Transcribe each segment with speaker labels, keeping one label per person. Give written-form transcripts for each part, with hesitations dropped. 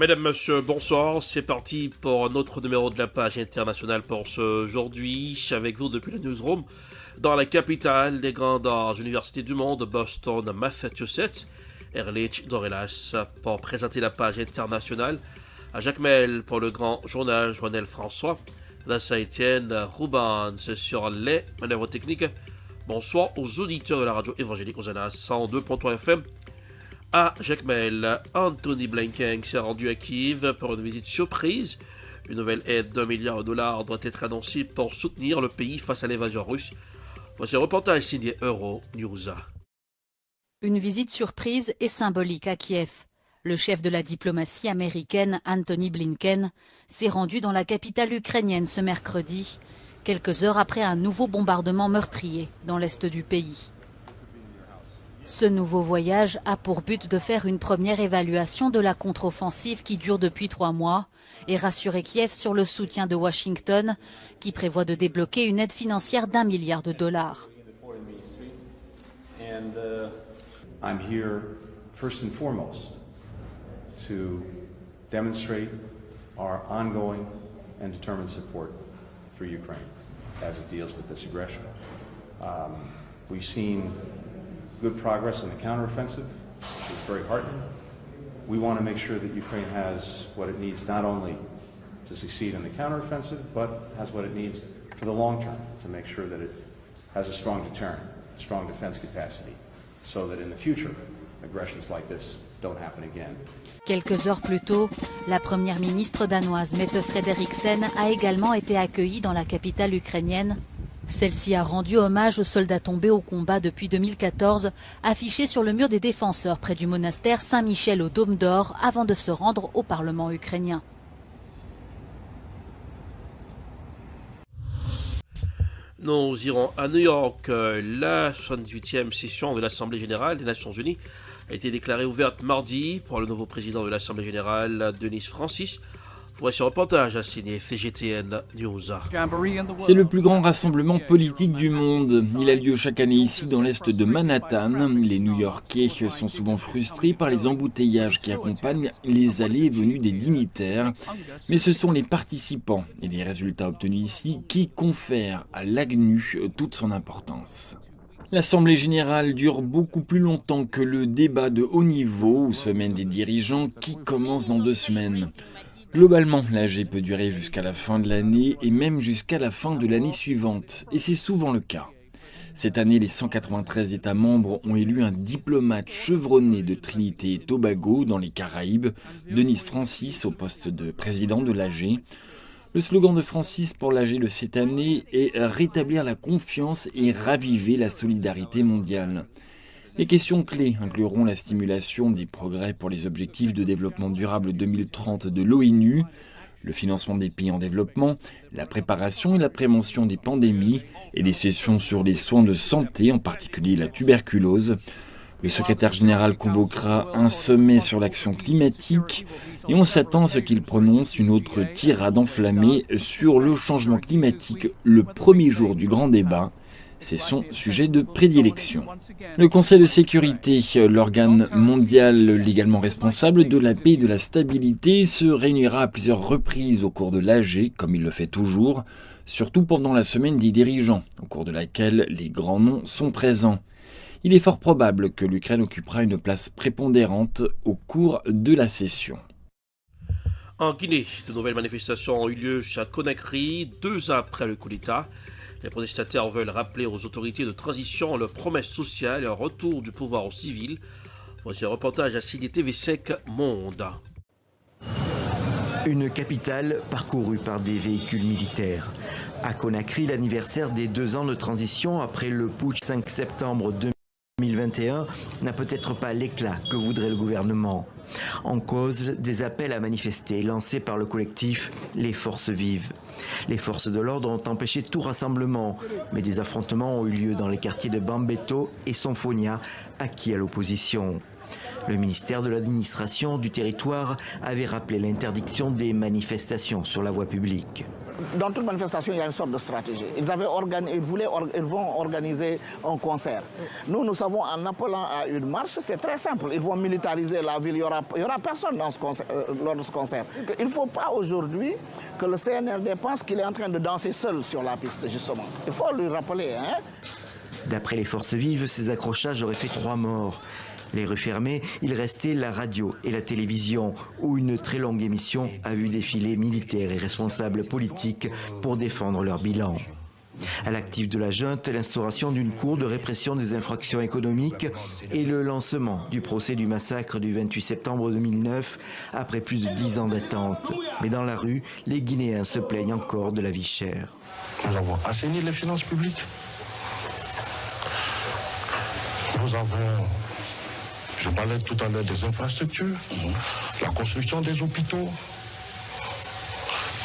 Speaker 1: Mesdames, Messieurs, bonsoir. C'est parti pour un autre numéro de la page internationale pour ce aujourd'hui. Avec vous depuis le newsroom dans la capitale des grandes universités du monde, Boston, Massachusetts. Erlich Dorelas pour présenter la page internationale. À Jacques Mel pour le grand journal Joannel François. Là, Étienne Roubans sur les manœuvres techniques. Bonsoir aux auditeurs de la radio évangélique Hosanna 102.3 FM. À Jacques Mel, Anthony Blinken s'est rendu à Kiev pour une visite surprise. Une nouvelle aide d'$1 milliard doit être annoncée pour soutenir le pays face à l'invasion russe. Voici un reportage signé Euronews.
Speaker 2: Une visite surprise et symbolique à Kiev. Le chef de la diplomatie américaine, Anthony Blinken, s'est rendu dans la capitale ukrainienne ce mercredi, quelques heures après un nouveau bombardement meurtrier dans l'est du pays. Ce nouveau voyage a pour but de faire une première évaluation de la contre-offensive qui dure depuis 3 mois et rassurer Kiev sur le soutien de Washington qui prévoit de débloquer une aide financière d'$1 milliard.
Speaker 3: I'm here first and foremost to demonstrate our ongoing and determined support for Ukraine as it deals with this aggression. We've seen good progress in the counteroffensive, which is very heartening. We want to make sure that Ukraine has what it needs not only to succeed in the counteroffensive, but has what it needs for the long term to make sure that it has a strong deterrent, a strong defense capacity, so that in the future, aggressions like this don't happen again.
Speaker 2: Quelques heures plus tôt, la première ministre danoise Mette Frederiksen a également été accueillie dans la capitale ukrainienne. Celle-ci a rendu hommage aux soldats tombés au combat depuis 2014, affichés sur le mur des défenseurs près du monastère Saint-Michel au Dôme d'Or avant de se rendre au Parlement ukrainien.
Speaker 1: Nous irons à New York. La 78e session de l'Assemblée générale des Nations unies a été déclarée ouverte mardi pour le nouveau président de l'Assemblée générale, Denis Francis. Voici un reportage signé CGTN News.
Speaker 4: C'est le plus grand rassemblement politique du monde. Il a lieu chaque année ici dans l'est de Manhattan. Les New-Yorkais sont souvent frustrés par les embouteillages qui accompagnent les allées et venues des dignitaires. Mais ce sont les participants et les résultats obtenus ici qui confèrent à l'AGNU toute son importance. L'Assemblée générale dure beaucoup plus longtemps que le débat de haut niveau ou semaine des dirigeants qui commence dans 2 semaines. Globalement, l'AG peut durer jusqu'à la fin de l'année et même jusqu'à la fin de l'année suivante. Et c'est souvent le cas. Cette année, les 193 États membres ont élu un diplomate chevronné de Trinité et Tobago dans les Caraïbes, Denis Francis, au poste de président de l'AG. Le slogan de Francis pour l'AG de cette année est « Rétablir la confiance et raviver la solidarité mondiale ». Les questions clés incluront la stimulation des progrès pour les objectifs de développement durable 2030 de l'ONU, le financement des pays en développement, la préparation et la prévention des pandémies et des sessions sur les soins de santé, en particulier la tuberculose. Le secrétaire général convoquera un sommet sur l'action climatique et on s'attend à ce qu'il prononce une autre tirade enflammée sur le changement climatique le premier jour du grand débat. C'est son sujet de prédilection. Le Conseil de sécurité, l'organe mondial légalement responsable de la paix et de la stabilité, se réunira à plusieurs reprises au cours de l'AG, comme il le fait toujours, surtout pendant la semaine des dirigeants, au cours de laquelle les grands noms sont présents. Il est fort probable que l'Ukraine occupera une place prépondérante au cours de la session.
Speaker 1: En Guinée, de nouvelles manifestations ont eu lieu à Conakry, 2 ans après le coup d'État. Les protestataires veulent rappeler aux autorités de transition leurs promesses sociales et un retour du pouvoir aux civils. Voici un reportage à signé TV5 Monde.
Speaker 5: Une capitale parcourue par des véhicules militaires. À Conakry, l'anniversaire des 2 ans de transition après le putsch 5 septembre 2021 n'a peut-être pas l'éclat que voudrait le gouvernement. En cause, des appels à manifester lancés par le collectif Les Forces Vives. Les forces de l'ordre ont empêché tout rassemblement, mais des affrontements ont eu lieu dans les quartiers de Bambeto et Sonfonia, acquis à l'opposition. Le ministère de l'administration du territoire avait rappelé l'interdiction des manifestations sur la voie publique.
Speaker 6: Dans toute manifestation, il y a une sorte de stratégie. Ils vont organiser un concert. Nous savons, en appelant à une marche, c'est très simple. Ils vont militariser la ville, il y aura personne dans lors de ce concert. Il ne faut pas aujourd'hui que le CNRD pense qu'il est en train de danser seul sur la piste, justement. Il faut lui rappeler.
Speaker 5: D'après les forces vives, ces accrochages auraient fait 3 morts. Les rues fermées, il restait la radio et la télévision, où une très longue émission a vu défiler militaires et responsables politiques pour défendre leur bilan. À l'actif de la junte, l'instauration d'une cour de répression des infractions économiques et le lancement du procès du massacre du 28 septembre 2009 après plus de 10 ans d'attente. Mais dans la rue, les Guinéens se plaignent encore de la vie chère.
Speaker 7: Nous avons assaini les finances publiques. Nous avons, je parlais tout à l'heure des infrastructures, la construction des hôpitaux.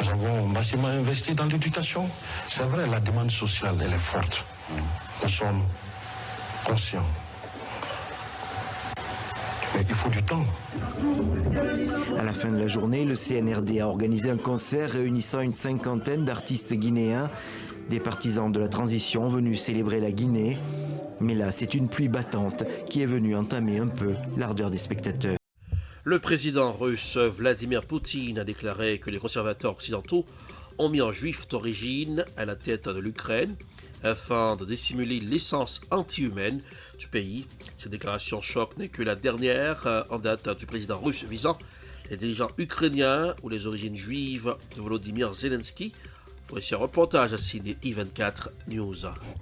Speaker 7: Nous avons massivement investi dans l'éducation. C'est vrai, la demande sociale, elle est forte. Nous sommes conscients. Mais il faut du temps.
Speaker 5: À la fin de la journée, le CNRD a organisé un concert réunissant une 50aine d'artistes guinéens, des partisans de la transition venus célébrer la Guinée. Mais là, c'est une pluie battante qui est venue entamer un peu l'ardeur des spectateurs.
Speaker 1: Le président russe Vladimir Poutine a déclaré que les conservateurs occidentaux ont mis un juif d'origine à la tête de l'Ukraine afin de dissimuler l'essence anti-humaine du pays. Cette déclaration choc n'est que la dernière en date du président russe visant les dirigeants ukrainiens ou les origines juives de Volodymyr Zelensky. Voici un reportage à signer I24 News.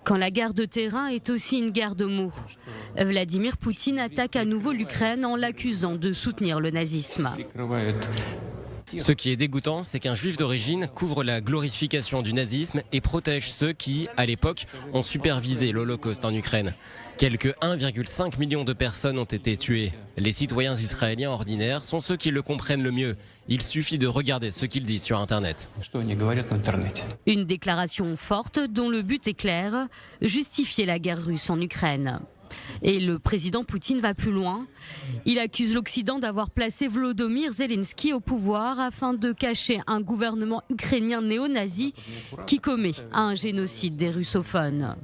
Speaker 8: Quand la guerre de terrain est aussi une guerre de mots, Vladimir Poutine attaque à nouveau l'Ukraine en l'accusant de soutenir le nazisme.
Speaker 9: Ce qui est dégoûtant, c'est qu'un juif d'origine couvre la glorification du nazisme et protège ceux qui, à l'époque, ont supervisé l'Holocauste en Ukraine. Quelques 1,5 million de personnes ont été tuées. Les citoyens israéliens ordinaires sont ceux qui le comprennent le mieux. Il suffit de regarder ce qu'ils disent sur Internet.
Speaker 8: Une déclaration forte dont le but est clair, justifier la guerre russe en Ukraine. Et le président Poutine va plus loin. Il accuse l'Occident d'avoir placé Volodymyr Zelensky au pouvoir afin de cacher un gouvernement ukrainien néo-nazi qui commet un génocide des russophones.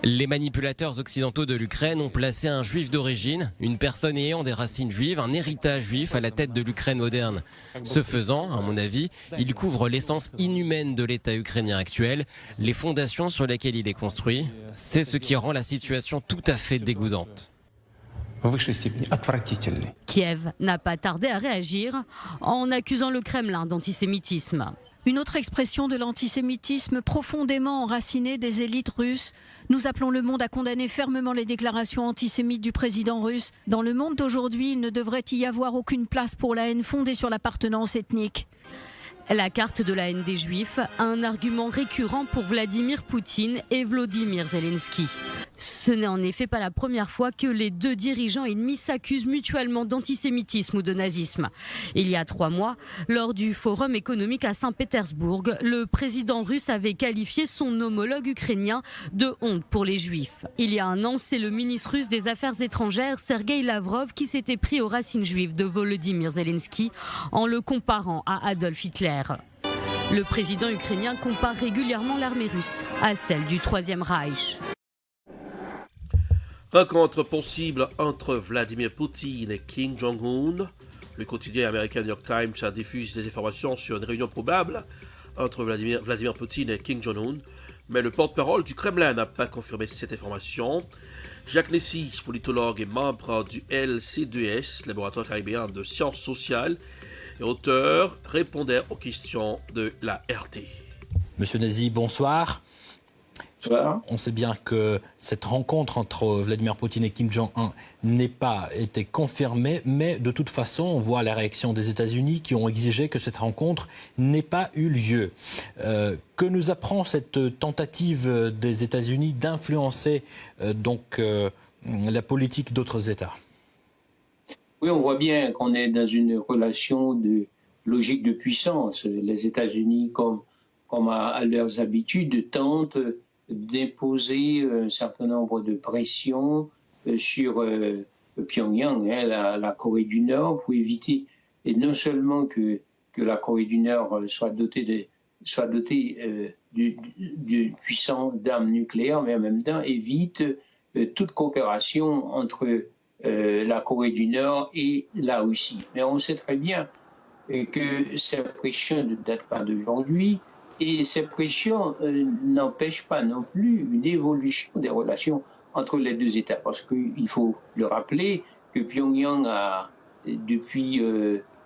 Speaker 9: Les manipulateurs occidentaux de l'Ukraine ont placé un juif d'origine, une personne ayant des racines juives, un héritage juif à la tête de l'Ukraine moderne. Ce faisant, à mon avis, il couvre l'essence inhumaine de l'État ukrainien actuel, les fondations sur lesquelles il est construit. C'est ce qui rend la situation tout à fait dégoûtante.
Speaker 8: Kiev n'a pas tardé à réagir en accusant le Kremlin d'antisémitisme.
Speaker 10: Une autre expression de l'antisémitisme profondément enracinée des élites russes. Nous appelons le monde à condamner fermement les déclarations antisémites du président russe. Dans le monde d'aujourd'hui, il ne devrait y avoir aucune place pour la haine fondée sur l'appartenance ethnique.
Speaker 8: La carte de la haine des Juifs, un argument récurrent pour Vladimir Poutine et Volodymyr Zelensky. Ce n'est en effet pas la première fois que les deux dirigeants ennemis s'accusent mutuellement d'antisémitisme ou de nazisme. Il y a 3 mois, lors du Forum économique à Saint-Pétersbourg, le président russe avait qualifié son homologue ukrainien de honte pour les Juifs. Il y a 1 an, c'est le ministre russe des Affaires étrangères, Sergueï Lavrov, qui s'était pris aux racines juives de Volodymyr Zelensky en le comparant à Adolf Hitler. Le président ukrainien compare régulièrement l'armée russe à celle du Troisième Reich.
Speaker 1: Rencontre possible entre Vladimir Poutine et Kim Jong-un. Le quotidien américain New York Times a diffusé des informations sur une réunion probable entre Vladimir Poutine et Kim Jong-un, mais le porte-parole du Kremlin n'a pas confirmé cette information. Jacques Nessy, politologue et membre du LC2S, laboratoire caribéen de sciences sociales, et auteur, répondait aux questions de la RT.
Speaker 11: Monsieur Nessy, bonsoir.
Speaker 12: Bonsoir.
Speaker 11: On sait bien que cette rencontre entre Vladimir Poutine et Kim Jong-un n'est pas été confirmée, mais de toute façon, on voit la réaction des États-Unis qui ont exigé que cette rencontre n'ait pas eu lieu. Que nous apprend cette tentative des États-Unis d'influencer la politique d'autres États ?
Speaker 12: Oui, on voit bien qu'on est dans une relation de logique de puissance. Les États-Unis, comme à leurs habitudes, tentent d'imposer un certain nombre de pressions sur Pyongyang, la Corée du Nord, pour éviter, et non seulement que que la Corée du Nord soit dotée de puissants d'armes nucléaires, mais en même temps évite toute coopération entre la Corée du Nord et la Russie. Mais on sait très bien que ces pressions ne datent pas d'aujourd'hui et ces pressions n'empêchent pas non plus une évolution des relations entre les deux États. Parce qu'il faut le rappeler que Pyongyang a, depuis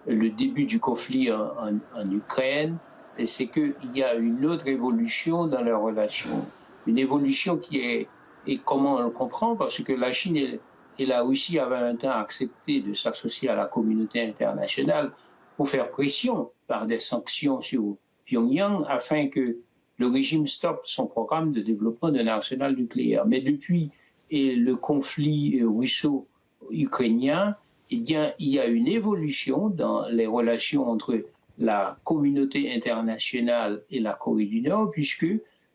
Speaker 12: le début du conflit en Ukraine, c'est qu'il y a une autre évolution dans leurs relations. Une évolution qui est, et comment on le comprend, parce que la Chine et la Russie avaient un temps accepté de s'associer à la communauté internationale pour faire pression par des sanctions sur Pyongyang afin que le régime stoppe son programme de développement d'un arsenal nucléaire. Mais depuis le conflit russo-ukrainien, eh bien, il y a une évolution dans les relations entre la communauté internationale et la Corée du Nord, puisque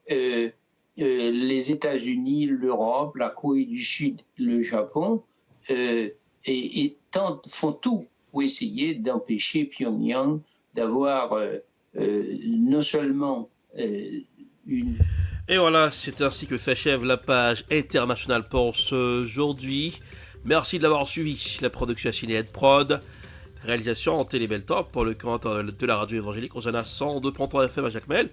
Speaker 12: les États-Unis, l'Europe, la Corée du Sud, le Japon font tout pour essayer d'empêcher Pyongyang d'avoir non seulement une...
Speaker 1: Et voilà, c'est ainsi que s'achève la page internationale pour aujourd'hui. Merci de l'avoir suivi. La production signée Ed Prod. Réalisation en Télébeltop pour le compte de la radio évangélique Osana 102.3 FM à Jacmel.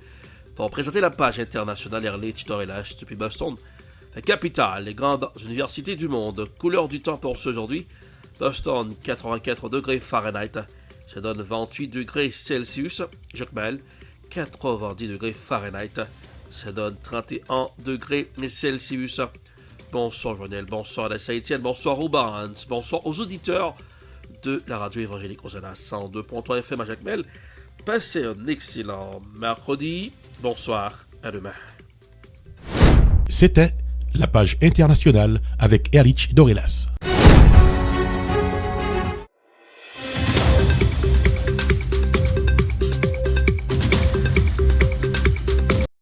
Speaker 1: Pour présenter la page internationale Erlé Titorelash depuis Boston, la capitale des grandes universités du monde. Couleur du temps pour aujourd'hui. Boston 84 degrés Fahrenheit. Ça donne 28 degrés Celsius. Jacmel 90 degrés Fahrenheit. Ça donne 31 degrés Celsius. Bonsoir Joël, bonsoir la Saïtienne, bonsoir Robans, bonsoir aux auditeurs de la radio évangélique Osana 102.3 FM à Jacmel. Passez un excellent mercredi. Bonsoir, à demain.
Speaker 13: C'était la page internationale avec Erlich Dorelas.